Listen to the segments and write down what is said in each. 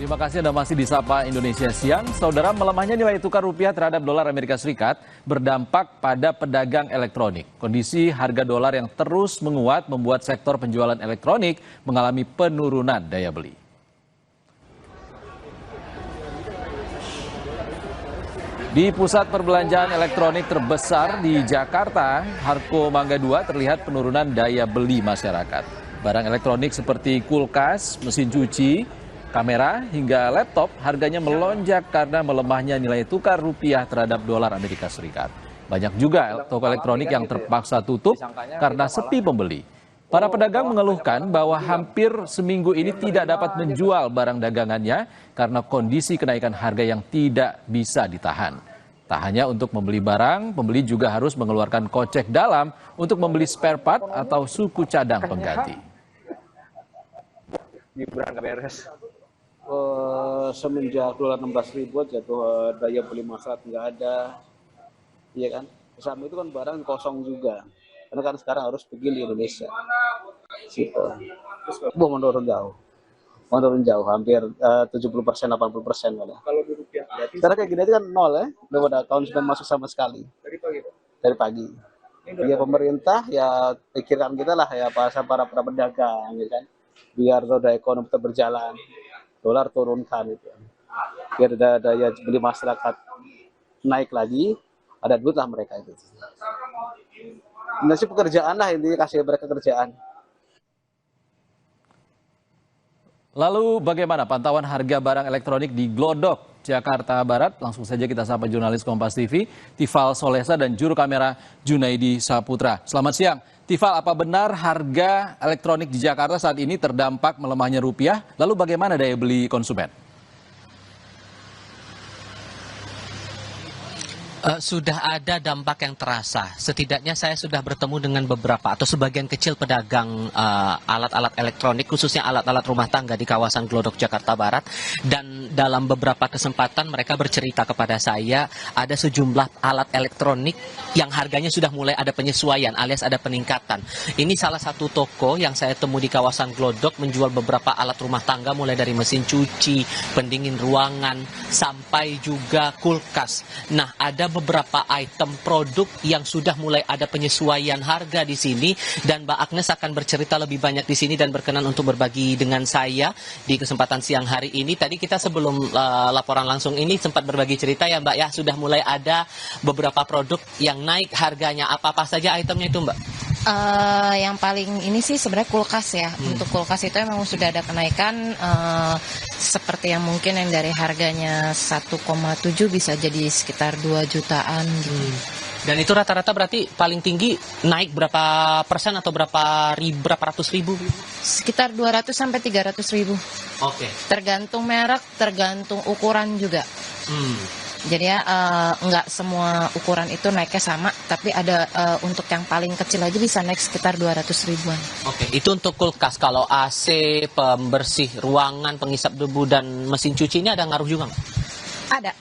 Terima kasih Anda masih di Sapa Indonesia Siang. Saudara, melemahnya nilai tukar rupiah terhadap dolar Amerika Serikat berdampak pada pedagang elektronik. Kondisi harga dolar yang terus menguat membuat sektor penjualan elektronik mengalami penurunan daya beli. Di pusat perbelanjaan elektronik terbesar di Jakarta, Harko Mangga 2 terlihat penurunan daya beli masyarakat. Barang elektronik seperti kulkas, mesin cuci, kamera hingga laptop harganya melonjak karena melemahnya nilai tukar rupiah terhadap dolar Amerika Serikat. Banyak juga toko elektronik yang terpaksa tutup karena sepi pembeli. Para pedagang mengeluhkan bahwa hampir seminggu ini tidak dapat menjual barang dagangannya karena kondisi kenaikan harga yang tidak bisa ditahan. Tak hanya untuk membeli barang, pembeli juga harus mengeluarkan kocek dalam untuk membeli spare part atau suku cadang pengganti. Semenjak dolar 16.000 jatuh daya beli masyarakat nggak ada, iya kan? Sama itu kan barang kosong juga, karena kan sekarang harus pergi di Indonesia. Gitu. Menurun jauh, hampir 70%, 80% malah. Kalau di rupiah, sekarang kayak gini itu kan nol ya, udah pada tahun sudah masuk sama sekali. Dari pagi. Ya pemerintah ya pikiran kita lah ya para pedagang, ya kan, biar roda ekonomi tetap berjalan. Dolar turunkan itu, biar ada daya beli masyarakat naik lagi, ada duit lah mereka itu. Nasib pekerjaan lah, intinya kasih mereka kerjaan. Lalu bagaimana pantauan harga barang elektronik di Glodok, Jakarta Barat? Langsung saja kita sapa jurnalis Kompas TV, Tifal Solesa dan juru kamera Junaidi Saputra. Selamat siang. Tifal, apa benar harga elektronik di Jakarta saat ini terdampak melemahnya rupiah? Lalu bagaimana daya beli konsumen? Sudah ada dampak yang terasa. Setidaknya saya sudah bertemu dengan beberapa atau sebagian kecil pedagang alat-alat elektronik, khususnya alat-alat rumah tangga di kawasan Glodok, Jakarta Barat. Dan dalam beberapa kesempatan mereka bercerita kepada saya ada sejumlah alat elektronik yang harganya sudah mulai ada penyesuaian alias ada peningkatan. Ini salah satu toko yang saya temui di kawasan Glodok menjual beberapa alat rumah tangga mulai dari mesin cuci, pendingin ruangan, sampai juga kulkas. Nah, ada beberapa item produk yang sudah mulai ada penyesuaian harga di sini dan Mbak Agnes akan bercerita lebih banyak di sini dan berkenan untuk berbagi dengan saya di kesempatan siang hari ini. Tadi kita sebelum laporan langsung ini sempat berbagi cerita ya Mbak ya, sudah mulai ada beberapa produk yang naik harganya. Apa-apa saja itemnya itu Mbak? Yang paling ini sih sebenarnya kulkas ya. Untuk kulkas itu memang sudah ada kenaikan seperti yang mungkin yang dari harganya 1,7 bisa jadi sekitar 2 jutaan gitu. Dan itu rata-rata berarti paling tinggi naik berapa persen atau berapa ratus ribu? Sekitar 200 sampai 300 ribu. Oke. Tergantung merek, tergantung ukuran juga. Jadi ya nggak semua ukuran itu naiknya sama, tapi ada untuk yang paling kecil aja bisa naik sekitar 200 ribuan. Oke, itu untuk kulkas. Kalau AC, pembersih ruangan, penghisap debu, dan mesin cuci ini ada ngaruh juga nggak? Ada.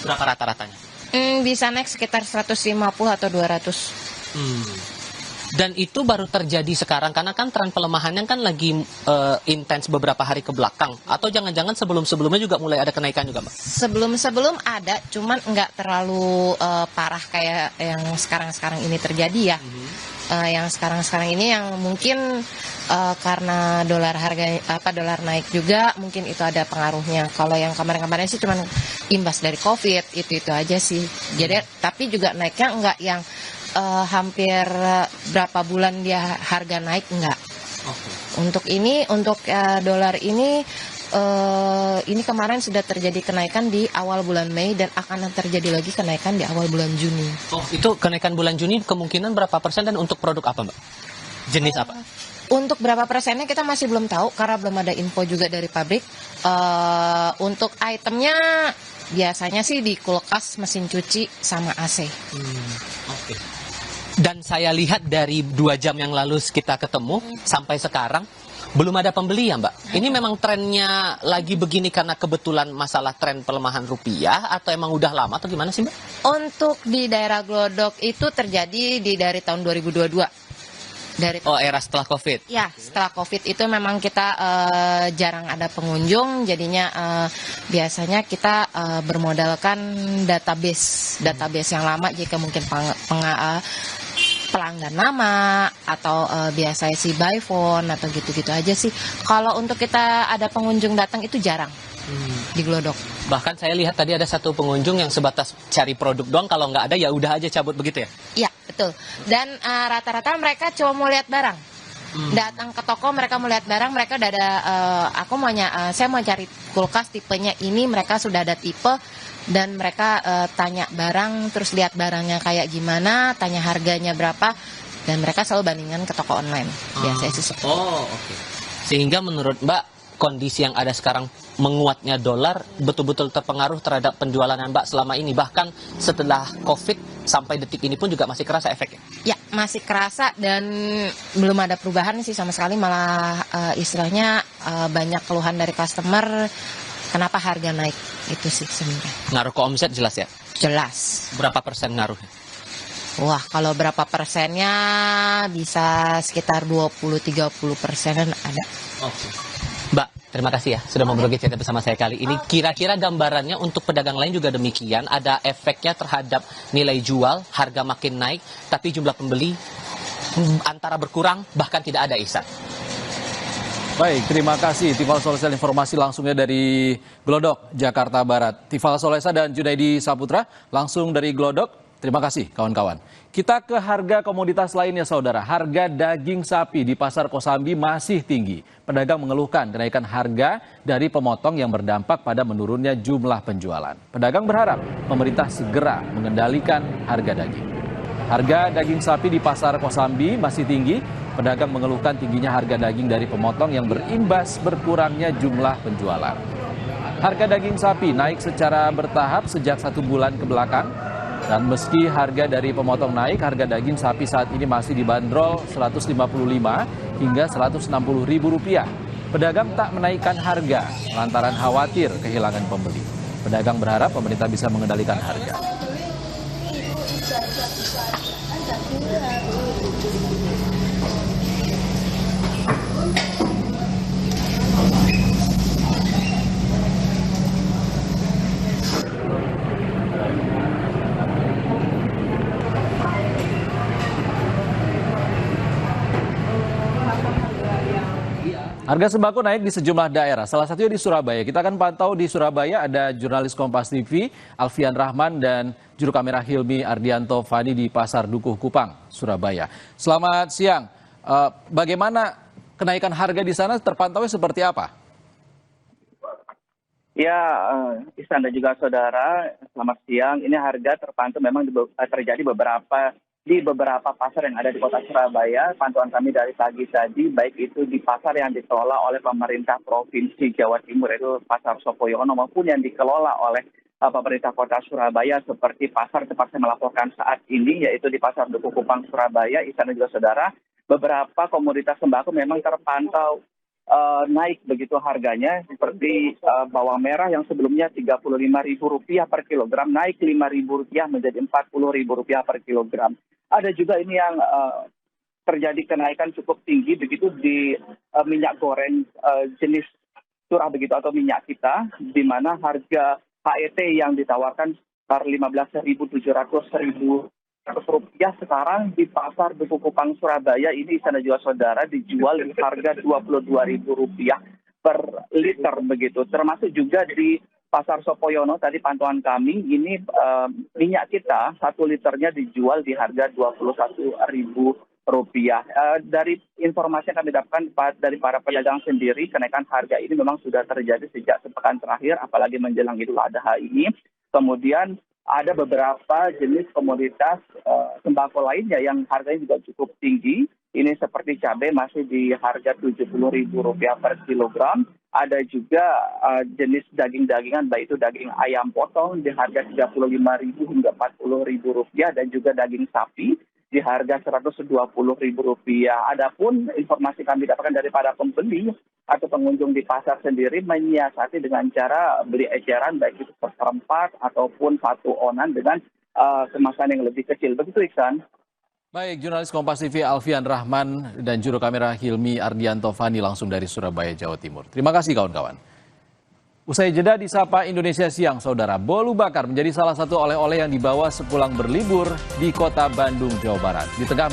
Berapa rata-ratanya? Bisa naik sekitar 150 atau 200. Dan itu baru terjadi sekarang karena kan tren pelemahannya kan lagi intens beberapa hari ke belakang, atau jangan-jangan sebelum-sebelumnya juga mulai ada kenaikan juga, Mbak? Sebelum ada, cuman nggak terlalu parah kayak yang sekarang-sekarang ini terjadi ya. Yang sekarang-sekarang ini yang mungkin karena dolar dolar naik juga, mungkin itu ada pengaruhnya. Kalau yang kemarin-kemarin sih cuman imbas dari COVID, itu aja sih. Jadi tapi juga naiknya nggak yang hampir berapa bulan dia harga naik, enggak. Untuk dolar ini kemarin sudah terjadi kenaikan di awal bulan Mei dan akan terjadi lagi kenaikan di awal bulan Juni. Oh, itu kenaikan bulan Juni kemungkinan berapa persen dan untuk produk apa, Mbak? Jenis apa? Untuk berapa persennya kita masih belum tahu karena belum ada info juga dari pabrik. Untuk itemnya biasanya sih di kulkas, mesin cuci, sama AC. Oke. Dan saya lihat dari 2 jam yang lalu kita ketemu sampai sekarang belum ada pembeli ya Mbak. Ini memang trennya lagi begini karena kebetulan masalah tren pelemahan rupiah atau emang udah lama atau gimana sih Mbak? Untuk di daerah Glodok itu terjadi dari tahun 2022. Dari Oh, era setelah COVID. Ya, setelah COVID itu memang kita jarang ada pengunjung, jadinya biasanya kita bermodalkan database yang lama jika mungkin pelanggan lama atau biasanya si by phone atau gitu-gitu aja sih. Kalau untuk kita ada pengunjung datang itu jarang di Glodok. Bahkan saya lihat tadi ada satu pengunjung yang sebatas cari produk doang, kalau nggak ada ya udah aja cabut begitu ya? Iya, betul. Dan rata-rata mereka cuma mau lihat barang. Datang ke toko mereka mau lihat barang, mereka udah ada saya mau cari kulkas tipenya ini, mereka sudah ada tipe dan mereka tanya barang, terus lihat barangnya kayak gimana, tanya harganya berapa, dan mereka selalu bandingkan ke toko online. Biasanya sih seperti itu. Oh, oke. Sehingga menurut Mbak, kondisi yang ada sekarang, menguatnya dolar betul-betul terpengaruh terhadap penjualan Mbak selama ini, bahkan setelah COVID sampai detik ini pun juga masih kerasa efeknya? Ya, masih kerasa dan belum ada perubahan sih sama sekali, malah istilahnya banyak keluhan dari customer kenapa harga naik, itu sih sebenarnya. Ngaruh ke omset jelas ya? Jelas. Berapa persen ngaruhnya? Wah, kalau berapa persennya bisa sekitar 20-30% ada. Oke. Mbak, terima kasih ya sudah mau berbagi cerita bersama saya kali ini. Kira-kira gambarannya untuk pedagang lain juga demikian, ada efeknya terhadap nilai jual, harga makin naik, tapi jumlah pembeli antara berkurang, bahkan tidak ada, Ihsan. Baik, terima kasih Tifal Solesa, informasi langsungnya dari Glodok, Jakarta Barat. Tifal Solesa dan Junaidi Saputra langsung dari Glodok. Terima kasih kawan-kawan. Kita ke harga komoditas lainnya saudara. Harga daging sapi di Pasar Kosambi masih tinggi. Pedagang mengeluhkan kenaikan harga dari pemotong yang berdampak pada menurunnya jumlah penjualan. Pedagang berharap pemerintah segera mengendalikan harga daging. Harga daging sapi di Pasar Kosambi masih tinggi. Pedagang mengeluhkan tingginya harga daging dari pemotong yang berimbas berkurangnya jumlah penjualan. Harga daging sapi naik secara bertahap sejak 1 bulan ke belakang. Dan meski harga dari pemotong naik, harga daging sapi saat ini masih dibanderol Rp155 hingga Rp160.000. Pedagang tak menaikkan harga lantaran khawatir kehilangan pembeli. Pedagang berharap pemerintah bisa mengendalikan harga. Harga sembako naik di sejumlah daerah, salah satunya di Surabaya. Kita akan pantau di Surabaya, ada jurnalis Kompas TV, Alfian Rahman, dan juru kamera Hilmi Ardianto Fani di Pasar Dukuh Kupang, Surabaya. Selamat siang, bagaimana kenaikan harga di sana, terpantaunya seperti apa? Ya, Ihsan dan juga saudara, selamat siang. Ini harga terpantau memang terjadi di beberapa pasar yang ada di kota Surabaya. Pantauan kami dari pagi tadi, baik itu di pasar yang dikelola oleh pemerintah Provinsi Jawa Timur, itu Pasar Sopoyono, maupun yang dikelola oleh pemerintah kota Surabaya, seperti pasar tempat saya melaporkan saat ini, yaitu di Pasar Dukuh Kupang, Surabaya. Ihsan dan juga saudara, beberapa komoditas sembako memang terpantau naik begitu harganya, seperti bawang merah yang sebelumnya Rp35.000 per kilogram, naik Rp5.000 menjadi Rp40.000 per kilogram. Ada juga ini yang terjadi kenaikan cukup tinggi begitu di minyak goreng jenis curah begitu atau minyak kita, di mana harga HET yang ditawarkan sekitar Rp15.700 sekarang di Pasar Dukuh Kupang, Surabaya ini sana juga saudara dijual di harga Rp22.000 per liter begitu. Termasuk juga di Pasar Sopoyono tadi pantauan kami ini minyak kita 1 liternya dijual di harga Rp21.000. Dari informasi yang kami dapatkan dari para pedagang sendiri, kenaikan harga ini memang sudah terjadi sejak sepekan terakhir, apalagi menjelang Idul Adha ini. Kemudian ada beberapa jenis komoditas sembako lainnya yang harganya juga cukup tinggi. Ini seperti cabai masih di harga Rp70.000 per kilogram. Ada juga jenis daging-dagingan, baik itu daging ayam potong di harga Rp35.000 hingga Rp40.000, dan juga daging sapi di harga Rp120.000. Adapun informasi kami dapatkan dari para pembeli atau pengunjung di pasar sendiri menyiasati dengan cara beli eceran, baik itu seperempat ataupun 1 onan dengan kemasan yang lebih kecil. Begitu, Iksan. Baik, jurnalis Kompas TV Alfian Rahman dan juru kamera Hilmi Ardianto Fani langsung dari Surabaya, Jawa Timur. Terima kasih kawan-kawan. Usai jeda di Sapa Indonesia Siang, Saudara, bolu bakar menjadi salah satu oleh-oleh yang dibawa sepulang berlibur di kota Bandung, Jawa Barat. Di tengah